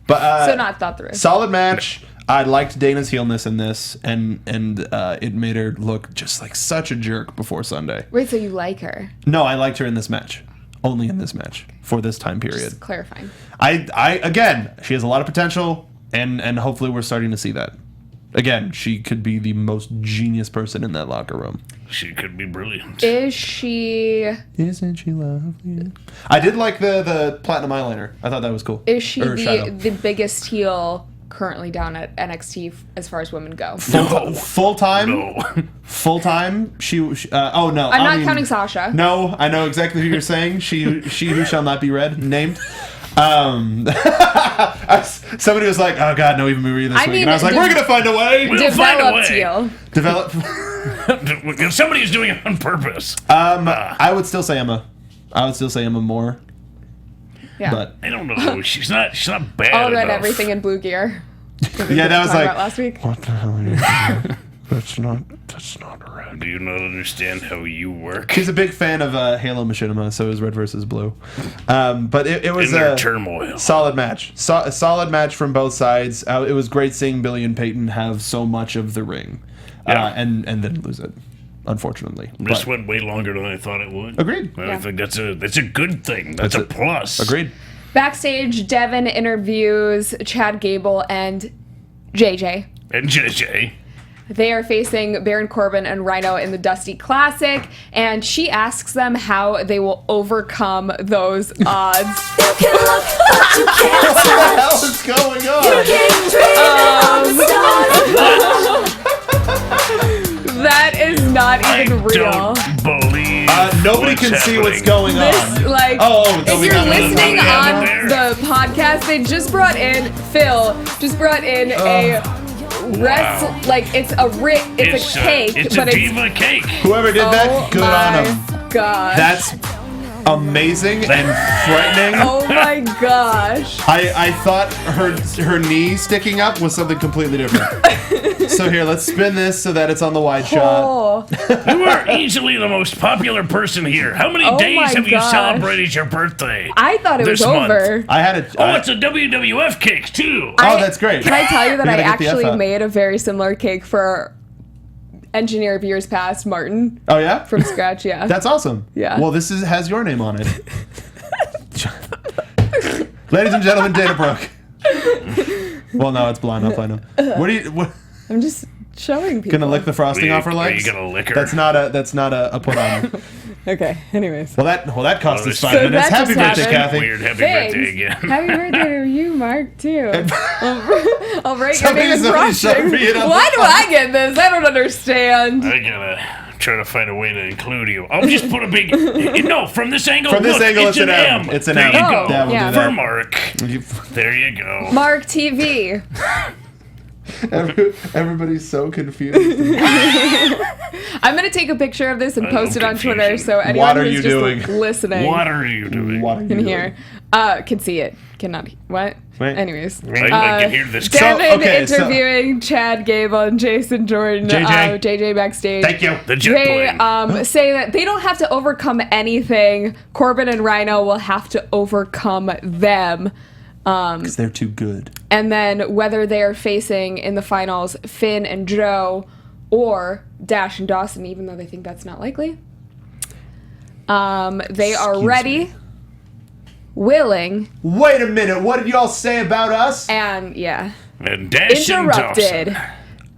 C: But
B: So not thought through.
C: solid match. I liked Dana's heelness in this, and it made her look just like such a jerk before Sunday.
B: Wait, so you like her?
C: No, I liked her in this match. Only in this match for this time period.
B: Just clarifying.
C: I again, she has a lot of potential, and hopefully we're starting to see that. Again, she could be the most genius person in that locker room.
D: She could be brilliant.
B: Is she?
C: Isn't she lovely? I did like the platinum eyeliner. I thought that was cool.
B: Is she
C: Shadow.
B: the biggest heel currently down at NXT as far as women go?
C: Full time?
D: No.
C: Full time? She oh no.
B: I'm not counting Sasha.
C: No, I know exactly who you're saying. She who shall not be read, named. Somebody was like, "Oh God, no, even me read this week," and I was like, "We're gonna find a way."
D: We'll find a
B: Developed
D: way.
B: heel.
C: Develop.
D: Somebody's doing it on purpose.
C: I would still say Emma. More.
B: Yeah.
C: But
D: I don't know. She's not bad
B: All read
D: enough.
B: everything in blue gear.
C: yeah, that was
B: Talked
C: like
B: about last week.
C: What the hell are you doing? That's not red.
D: Do you not understand how you work?
C: He's a big fan of Halo Machinima, so it was red versus blue. But it was
D: In their
C: a
D: turmoil.
C: solid match. A solid match from both sides. It was great seeing Billy and Peyton have so much of the ring,
D: Yeah.
C: and then lose it, unfortunately.
D: This
C: But-
D: went way longer than I thought it would.
C: Agreed.
D: I
B: Yeah.
D: think that's a good thing. That's a plus.
C: Agreed.
B: Backstage, Devin interviews Chad Gable and JJ.
D: And JJ.
B: They are facing Baron Corbin and Rhino in the Dusty Classic, and she asks them how they will overcome those odds.
E: You can look, but you can't
C: What the
E: touch.
C: hell is going on?
E: You can dream of the stars.
B: That is not
D: I
B: even real.
D: don't believe
C: Nobody
D: what's
C: can see what's
D: happening.
C: going on.
B: This, like,
C: Oh,
B: if you're listening
D: we have
B: on
D: it there.
B: the podcast, they just brought in Phil. Just brought in a like it's a cake,
D: It's
B: but
D: a diva cake.
C: Whoever did that, good on him.
B: Gosh.
C: That's amazing and frightening.
B: Oh my gosh.
C: I thought her knee sticking up was something completely different. So here, let's spin this so that it's on the wide shot.
B: Oh,
D: You are easily the most popular person here. How many
B: Oh
D: days
B: my
D: have you
B: gosh.
D: celebrated your birthday?
B: I thought it was
D: This month.
B: over.
C: I had a.
D: Oh, it's a WWF cake too.
C: that's great.
B: Can I tell you that
C: You
B: I
C: gotta get the F
B: actually
C: out.
B: made a very similar cake for engineer of years past, Martin,
C: Oh yeah,
B: from scratch? Yeah.
C: that's awesome.
B: Yeah.
C: Well, this has your name on it. Ladies and gentlemen, Dana Brooke. Well, no, it's blind. I'll find him. What are you? What,
B: I'm just showing people.
C: gonna lick the frosting off her
D: Are
C: legs?
D: you gonna lick her?
C: That's not a put on.
B: Okay. Anyways.
C: Well, that cost us 5
B: So
C: minutes.
B: that
C: Happy
B: just
C: birthday,
B: happened.
C: Kathy.
D: Weird. Happy
B: Thanks.
D: birthday again.
B: Happy birthday to you, Mark, too. I'll write your name in
C: Somebody show
B: frosting.
C: me it on
B: Why
C: the
B: do I get this? I don't understand.
D: I gotta try to find a way to include you. I'll just put a big. No, from this angle.
C: From this
D: look,
C: angle,
D: it's
C: it's an M.
D: M.
C: It's an
D: there
C: M.
D: You
B: Oh,
D: go.
C: Yeah, we'll
B: yeah.
C: do
D: For
C: that.
D: Mark. There you go.
B: Mark TV.
C: Everybody's so confused.
B: I'm going to take a picture of this and post it on Twitter
D: confusion.
B: so anyone
C: What are
B: who's
C: you
B: just
C: doing?
B: listening
D: What are you doing?
C: What are you
B: can
C: doing?
B: hear. Can see it. Cannot. What?
C: Wait.
B: Anyways.
D: I can hear this.
B: Devin
C: okay, so-
B: interviewing Chad Gable and Jason Jordan.
C: JJ.
B: JJ backstage.
C: Thank you.
D: The jet
B: They
D: plane.
B: say that they don't have to overcome anything. Corbin and Rhino will have to overcome them.
C: Because they're too good.
B: And then whether they are facing in the finals Finn and Joe or Dash and Dawson, even though they think that's not likely. They are
C: Excuse
B: ready,
C: me.
B: willing,
C: Wait a minute. What did y'all say about us?
B: and
D: And Dash and
B: interrupted
D: Dawson.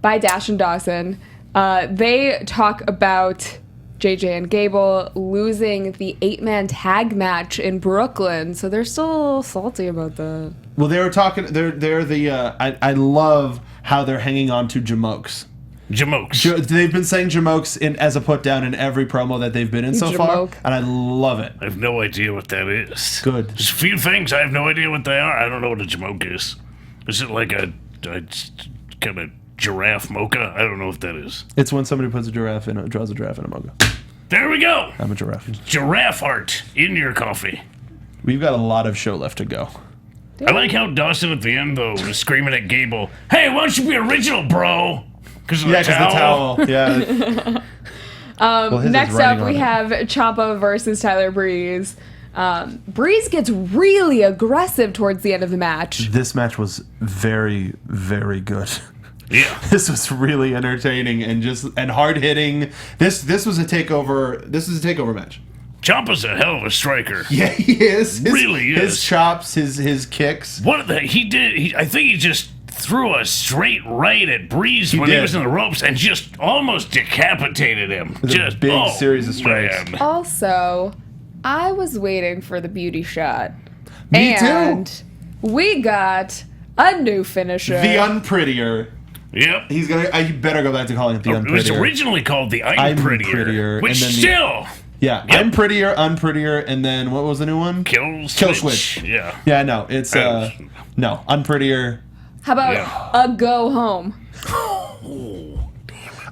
B: by Dash and Dawson. They talk about JJ and Gable losing the 8-man tag match in Brooklyn, so they're still salty about that.
C: Well, they were talking. They're the. I love how they're hanging on to Jamokes.
D: Jamokes.
C: They've been saying Jamokes as a put down in every promo that they've been in so far,
B: Jamoke.
C: and I love it.
D: I have no idea what that is.
C: Good.
D: There's a few things I have no idea what they are. I don't know what a jamoke is. Is it like a kind of giraffe mocha? I don't know what that is.
C: It's when somebody puts draws a giraffe in a mocha.
D: There we go.
C: I'm a giraffe.
D: Giraffe art in your coffee.
C: We've got a lot of show left to go.
D: I like how Dawson at the end, though, was screaming at Gable, "Hey, why don't you be original, bro?" Because of the towel.
C: Yeah. Well, his is
B: Next
C: writing
B: up,
C: on
B: we
C: it.
B: have Champa versus Tyler Breeze. Breeze gets really aggressive towards the end of the match.
C: This match was very, very good.
D: Yeah.
C: This was really entertaining and hard hitting. This was a takeover. This is a takeover match.
D: Ciampa's a hell of a striker.
C: Yeah, he is.
D: Really is.
C: His chops, his kicks.
D: What he did, I think he just threw a straight right at Breeze when
C: did.
D: he was in the ropes and just almost decapitated him.
C: was a
D: Just
C: big series of strikes.
D: man.
B: Also, I was waiting for the beauty shot.
C: Me too.
B: And we got a new finisher.
C: The Unprettier.
D: Yep.
C: He better go back to calling it the
D: It was
C: Unprettier.
D: originally called the I'm Prettier, which
C: and then
D: still
C: Yeah,
D: Yep.
C: I'm prettier, unprettier, and then what was the new one?
D: Kill
C: Switch.
D: Switch. Yeah.
C: Yeah, no, it's no, unprettier.
B: How about
D: Yeah.
B: a go home?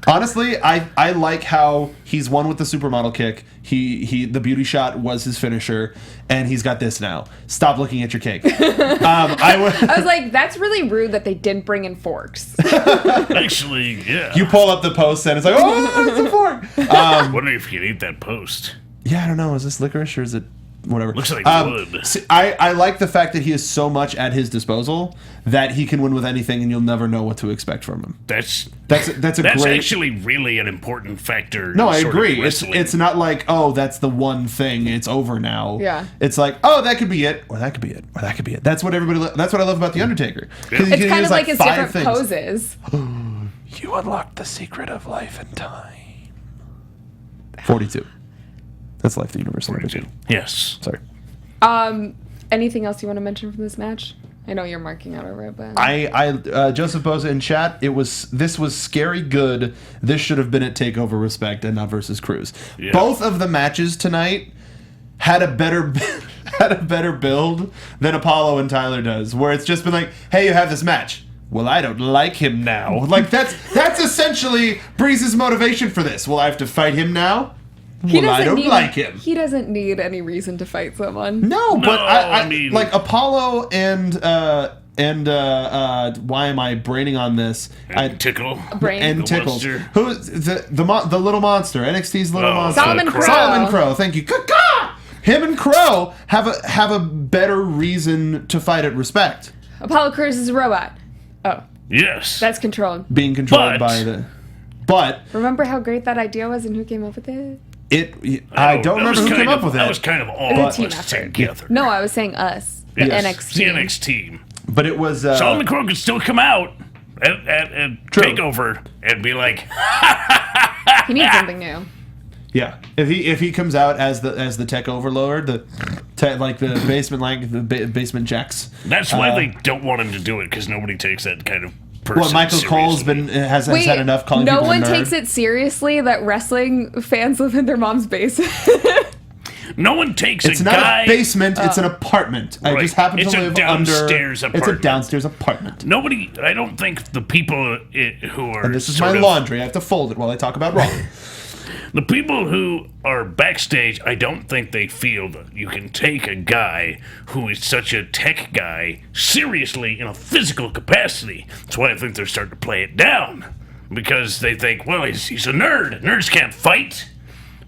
C: Honestly, I like how he's won with the supermodel kick. The beauty shot was his finisher, and he's got this now. Stop looking at your cake.
B: I was like, that's really rude that they didn't bring in forks.
D: Actually, yeah.
C: You pull up the post and it's like, oh, it's a fork.
D: I wonder if you could eat that post.
C: Yeah, I don't know. Is this licorice or is it whatever?
D: Looks like wood.
C: See, I like the fact that he has so much at his disposal that he can win with anything, and you'll never know what to expect from him.
D: That's
C: That's great.
D: actually really an important factor.
C: No,
D: in
C: I
D: sort of
C: agree. It's
D: wrestling.
C: not like, oh, that's the one thing. It's over now.
B: Yeah.
C: It's like, oh, that could be it, or that could be it, or that could be it. That's what That's what I love about the Undertaker. 'Cause he
B: It's
C: can
B: kind
C: use,
B: of like his
C: 5
B: different poses.
C: You unlocked the secret of life and time. 42. That's Life, the Universe, number 2.
D: Yes.
C: Sorry.
B: Anything else you want to mention from this match? I know you're marking out over it, but
C: Joseph Boza in chat. This was scary good. This should have been at Takeover Respect and not versus Cruz.
D: Yeah.
C: Both of the matches tonight had a better build than Apollo and Tyler does, where it's just been like, hey, you have this match. Well, I don't like him now. Like that's essentially Breeze's motivation for this. Well, I have to fight him now. Well, I don't like him.
B: He doesn't need any reason to fight someone.
C: No, but I
D: mean,
C: like Apollo and why am I braining on this?
D: Tickle.
B: Brain.
C: And
D: The
C: Tickles.
D: monster.
C: Who's the little monster? NXT's little monster.
B: Solomon Crow.
C: Solomon Crow. Thank you. Caw-caw! Him and Crow have a better reason to fight at Respect.
B: Apollo Crews is a robot. Oh,
D: Yes.
B: that's controlled.
C: Being controlled
D: But-
C: by the. But
B: Remember how great that idea was and who came up with it?
C: I don't remember who came up with
D: That
C: it.
D: was kind of all
B: It
D: of
B: was a team
D: us
B: effort.
D: together.
B: No, I was saying us. The
C: Yes.
B: NXT.
D: The NXT team.
C: But it was.
D: Solomon Crow could still come out at
C: True.
D: Takeover and be like,
B: He needs something new.
C: Yeah, if he comes out as the tech overlord, the basement jacks.
D: that's why they don't want him to do it, because nobody takes that kind of person
C: Well, Michael Cole's
D: seriously.
C: has
B: Wait,
C: had enough calling
B: no
C: people
B: one
C: a nerd.
B: takes it seriously that wrestling fans live in their mom's basement.
D: No one takes
C: It's
D: a
C: not
D: guy.
C: a basement; it's an apartment. I
D: Right.
C: just happen
D: It's
C: to
D: a
C: live
D: downstairs
C: under. It's a
D: apartment.
C: downstairs apartment.
D: Nobody. I don't think the people who are.
C: And this is
D: sort
C: my
D: of-
C: laundry. I have to fold it while I talk about Raw.
D: The people who are backstage, I don't think they feel that you can take a guy who is such a tech guy seriously in a physical capacity. That's why I think they're starting to play it down. Because they think, well, he's a nerd. Nerds can't fight.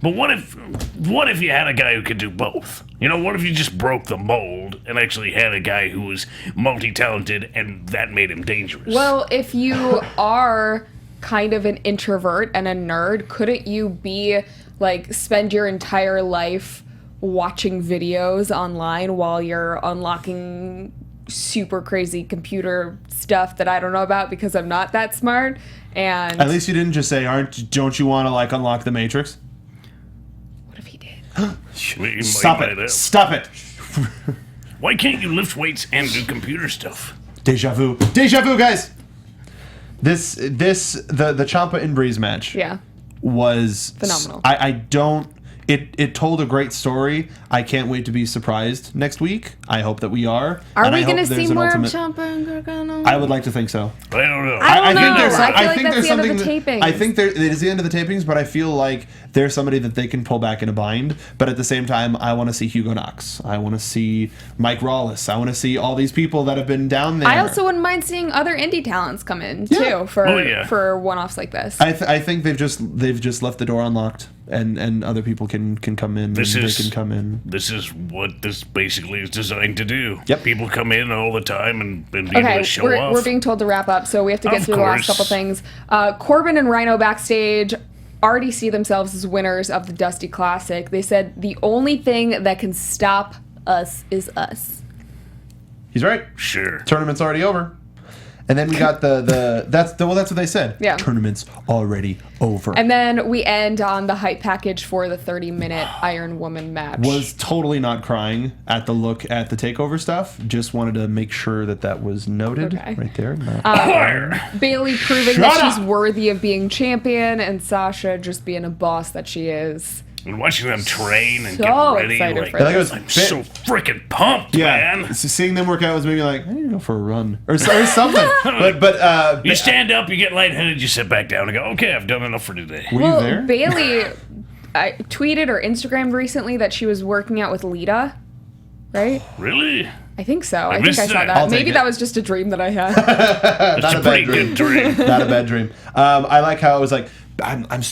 D: But what if you had a guy who could do both? You know, what if you just broke the mold and actually had a guy who was multi-talented and that made him dangerous?
B: Well, if you are kind of an introvert and a nerd, couldn't you be like spend your entire life watching videos online while you're unlocking super crazy computer stuff that I don't know about because I'm not that smart? And
C: At least you didn't just say, "Don't you want to like unlock the Matrix?"
B: what if he did?
D: We might
C: Stop
D: find out.
C: it! Stop it!
D: Why can't you lift weights and do computer stuff?
C: Deja vu, guys. The Champa and Breeze match
B: Yeah.
C: was
B: Phenomenal.
C: I don't. It told a great story. I can't wait to be surprised next week. I hope that we are.
B: Are
C: And
B: we
C: I hope
B: going to
C: there's
B: see
C: an
B: more
C: ultimate-
B: of Champa and Gargano?
C: I would like to think so.
D: I don't know.
B: I don't know.
C: there's-
B: I feel like
C: think
B: that's
C: there's
B: the end of the
C: something
B: tapings.
C: I think it is the end of the tapings, but I feel like there's somebody that they can pull back in a bind. But at the same time, I want to see Hugo Knox. I want to see Mike Rawless. I want to see all these people that have been down there.
B: I also wouldn't mind seeing other indie talents come in
C: Yeah.
B: too for
D: Oh, yeah.
B: for one-offs like this.
C: I think they've just left the door unlocked, and other people can come in.
D: This
C: and
D: is-
C: they can come in.
D: This is what this basically is designed to do.
C: Yep.
D: People come in all the time and be able
B: Okay,
D: to show off.
B: we're being told to wrap up, so we have to get
D: Of
B: through the last
D: course.
B: couple things. Corbin and Rhino backstage already see themselves as winners of the Dusty Classic. They said the only thing that can stop us is us.
C: He's right.
D: Sure.
C: Tournament's already over. And then we got that's what they said.
B: Yeah.
C: Tournament's already over.
B: And then we end on the hype package for the 30-minute Iron Woman match.
C: Was totally not crying at the look at the takeover stuff. Just wanted to make sure that was noted
B: Okay.
C: right there.
B: Bailey proving
C: Shut
B: that she's
C: up!
B: worthy of being champion, and Sasha just being a boss that she is.
D: And watching them train and
B: So
D: get ready,
B: excited
D: like,
B: for
C: I think it was
D: I'm so freaking pumped,
C: yeah.
D: man.
C: So seeing them work out was maybe like, I need to go for a run or something. but
D: You stand up, you get lightheaded, you sit back down and go, okay, I've done enough for today.
C: were you there?
B: Bailey tweeted or Instagrammed recently that she was working out with Lita, right?
D: Really?
B: I think so. I think
D: missed
B: I saw
D: it.
B: that.
C: I'll take
B: Maybe
C: it.
B: that was just a dream that I had.
D: That's
C: Not
D: a
C: a
D: pretty
C: bad
D: good dream.
C: Not a bad dream. I like how it was like,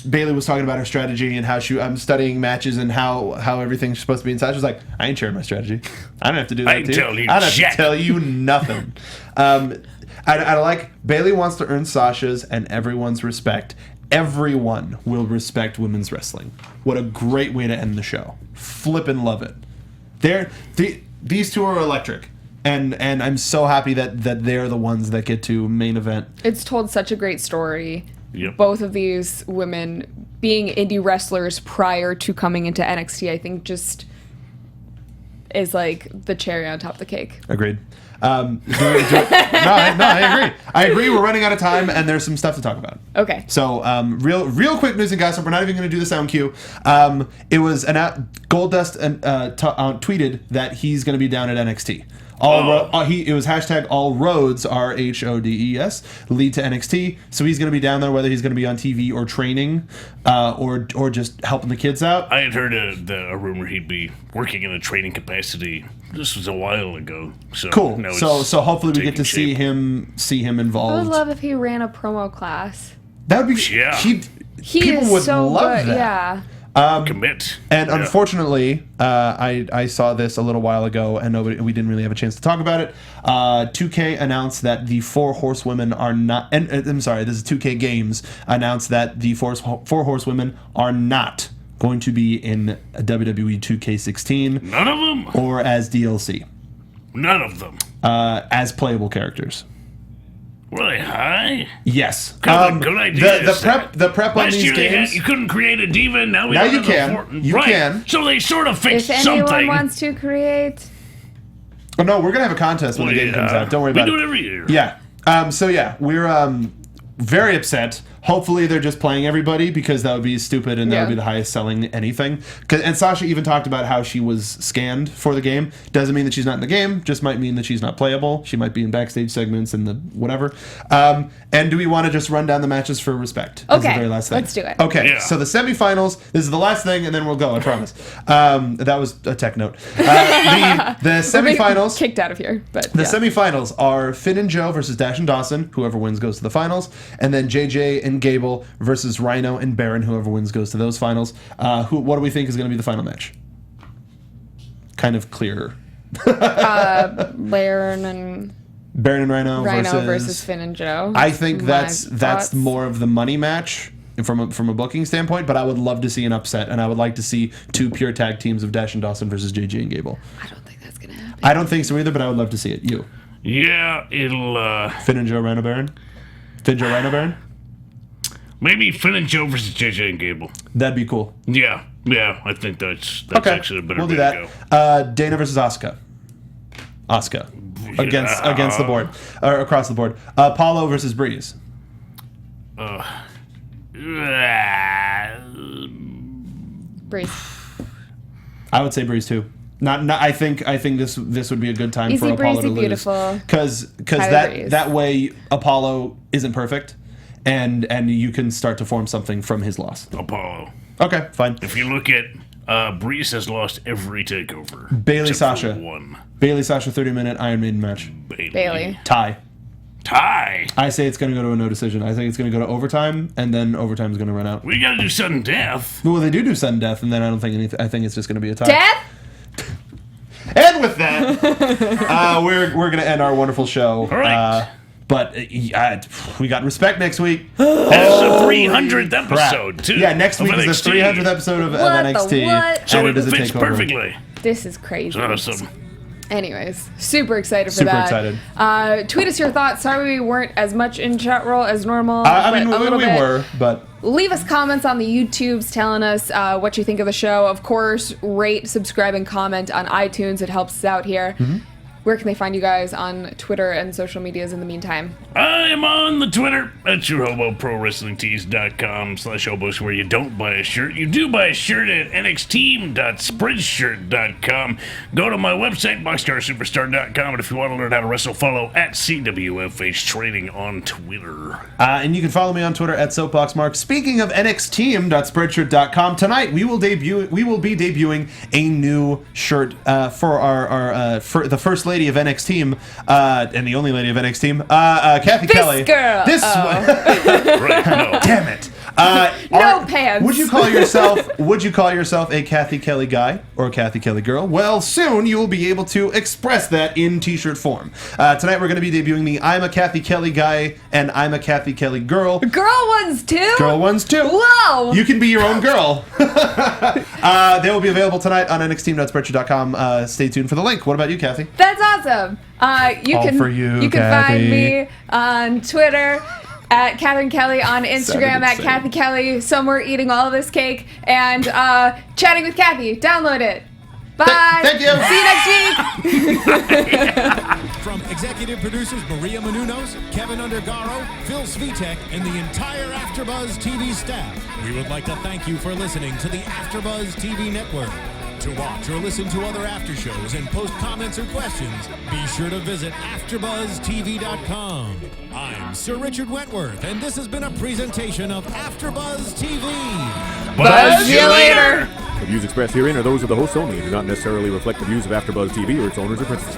C: Bailey was talking about her strategy and how I'm studying matches and how everything's supposed to be inside. She was like, I ain't sharing my strategy. I don't have to do that
D: ain't
C: too.
D: telling you
C: I don't have
D: jack.
C: to tell you nothing. I like Bailey wants to earn Sasha's and everyone's respect. Everyone will respect women's wrestling. What a great way to end the show. Flippin' love it. These two are electric. And I'm so happy that they're the ones that get to main event.
B: It's told such a great story.
D: Yep.
B: Both of these women being indie wrestlers prior to coming into NXT, I think just is like the cherry on top of the cake.
C: Agreed. No, I agree. I agree. We're running out of time, and there's some stuff to talk about.
B: Okay.
C: So, real quick news and gossip. We're not even going to do the sound cue. It was Goldust tweeted that he's going to be down at NXT. It was hashtag all roads RHODES lead to NXT. So he's going to be down there, whether he's going to be on TV or training, or just helping the kids out.
D: I had heard a rumor he'd be working in a training capacity. This was a while ago. So
C: Cool.
D: now
C: So
D: it's
C: hopefully we
D: taking
C: get to see
D: shape.
C: him
B: I
C: involved.
B: would love if he ran a promo class.
C: That would be
D: Yeah.
B: He
C: people
B: is
C: would
B: so
C: love
B: good.
C: that.
B: Yeah.
D: Commit.
C: And
D: Yeah.
C: unfortunately, I saw this a little while ago, and we didn't really have a chance to talk about it. 2K announced that the Four Horsewomen are not. And I'm sorry, this is 2K Games announced that the Four Horsewomen are not going to be in WWE 2K16
D: None of them?
C: or as DLC,
D: None of them.
C: as playable characters.
D: Were they high?
C: Yes.
D: Kind of a good idea.
C: The prep on
D: Last
C: these
D: year
C: games.
D: you couldn't create a diva, and now we
C: Now
D: don't
C: you
D: have the
C: can.
D: four-
C: You
D: right.
C: can.
D: So they sort of fixed
B: If anyone
D: something.
B: wants to create,
C: Oh no, we're gonna have a contest when the game comes out. Don't worry about
D: We
C: it.
D: do it every year.
C: Yeah. So yeah, we're very upset. Hopefully they're just playing everybody because that would be stupid and that
B: Yeah.
C: would be the highest selling anything. And Sasha even talked about how she was scanned for the game. Doesn't mean that she's not in the game. Just might mean that she's not playable. She might be in backstage segments and the whatever. And do we want to just run down the matches for respect? As the
B: Okay,
C: very last thing?
B: let's do it.
C: Okay.
D: Yeah.
C: So the semifinals. This is the last thing, and then we'll go. I promise. That was a tech note. The semifinals.
B: kicked out of here. But
C: The
B: yeah.
C: semifinals are Finn and Joe versus Dash and Dawson. Whoever wins goes to the finals. And then JJ and Gable versus Rhino and Baron. Whoever wins goes to those finals. What do we think is going to be the final match? Kind of clearer.
B: Baron and
C: Baron and Rhino,
B: versus Finn and Joe.
C: I think
B: My
C: that's
B: thoughts.
C: more of the money match from a booking standpoint. But I would love to see an upset, and I would like to see two pure tag teams of Dash and Dawson versus JJ and Gable.
B: I don't think that's gonna happen.
C: I don't think so either, but I would love to see it. You,
D: Yeah, it'll
C: Finn and Joe, Rhino, Baron. Finn, Joe, Rhino, Baron.
D: maybe Finn and Joe versus JJ and Gable.
C: That'd be cool.
D: Yeah, I think that's
C: Okay,
D: actually a better
C: we'll
D: way
C: do
D: to
C: that.
D: go.
C: Dana versus Asuka. Asuka against the board or across the board. Paulo versus Breeze.
B: Breeze.
C: I would say Breeze too. Not. I think this would be a good time
B: Easy
C: for Apollo
B: breezy,
C: to lose.
B: beautiful.
C: Because
B: Tyler Breeze.
C: that way Apollo isn't perfect, and you can start to form something from his loss.
D: Apollo.
C: Okay, fine.
D: If you look at Breeze has lost every takeover.
C: Bailey
D: except
C: Sasha.
D: for one.
C: Bailey Sasha 30-minute Iron Maiden match.
B: Bailey.
C: Tie.
D: I
C: say it's going to go to a no decision. I think it's going to go to overtime, and then overtime is going to run out.
D: We gotta do sudden death.
C: Well, they do sudden death, and then I don't think anything. I think it's just going to be a tie.
B: Death?
C: And with that, we're going to end our wonderful show.
D: All right.
C: But we got respect next week.
D: That's the 300th episode, too.
C: Yeah, next
D: of
C: week is
D: NXT.
C: the 300th episode of
B: What the
C: NXT.
B: what?
D: So
C: and
D: it
C: is a
D: fits
C: takeover.
D: perfectly.
B: This is crazy.
D: Awesome.
B: Anyways, super excited for
C: Super
B: that.
C: excited.
B: Tweet us your thoughts. Sorry we weren't as much in chat roll as normal.
C: I mean,
B: but a little
C: we
B: bit.
C: were, but
B: Leave us comments on the YouTubes telling us what you think of the show. Of course, rate, subscribe, and comment on iTunes. It helps us out here.
C: Mm-hmm.
B: Where can they find you guys on Twitter and social medias in the meantime?
D: I am on the Twitter at yourhoboprowrestlingtees.com/hobos, where you don't buy a shirt. You do buy a shirt at nxteam.spreadshirt.com. Go to my website, boxcarsuperstar.com, and if you want to learn how to wrestle, follow at CWFH Training on Twitter.
C: and you can follow me on Twitter at SoapboxMark. Speaking of nxteam.spreadshirt.com, tonight we will be debuting a new shirt for our for the first lady of NXT and the only lady of NXT, Kathy Kelly.
B: Girl.
C: This
D: Right, no.
C: damn it.
B: No pants.
C: Would you call yourself a Kathy Kelly guy or a Kathy Kelly girl? Well, soon you will be able to express that in t-shirt form. Tonight we're going to be debuting the I'm a Kathy Kelly guy and I'm a Kathy Kelly girl.
B: Girl ones too?
C: Girl ones too.
B: Whoa!
C: You can be your own girl. They will be available tonight on nxteam.spreadshirt.com. Stay tuned for the link. What about you, Kathy?
B: That's awesome. You
C: All
B: can
C: for you,
B: can
C: Kathy.
B: find me on Twitter at Catherine Kelly, on Instagram at
C: insane.
B: Kathy Kelly, somewhere eating all of this cake, and chatting with Kathy. Download it. Bye.
C: Thank you.
B: See you next week.
A: From executive producers Maria Menounos, Kevin Undergaro, Phil Svitek, and the entire AfterBuzz TV staff, we would like to thank you for listening to the AfterBuzz TV network. To watch or listen to other after shows and post comments or questions, be sure to visit AfterBuzzTV.com. I'm Sir Richard Wentworth, and this has been a presentation of AfterBuzz TV.
B: Buzz you later.
F: The views expressed herein are those of the hosts only and do not necessarily reflect the views of AfterBuzz TV or its owners or principals.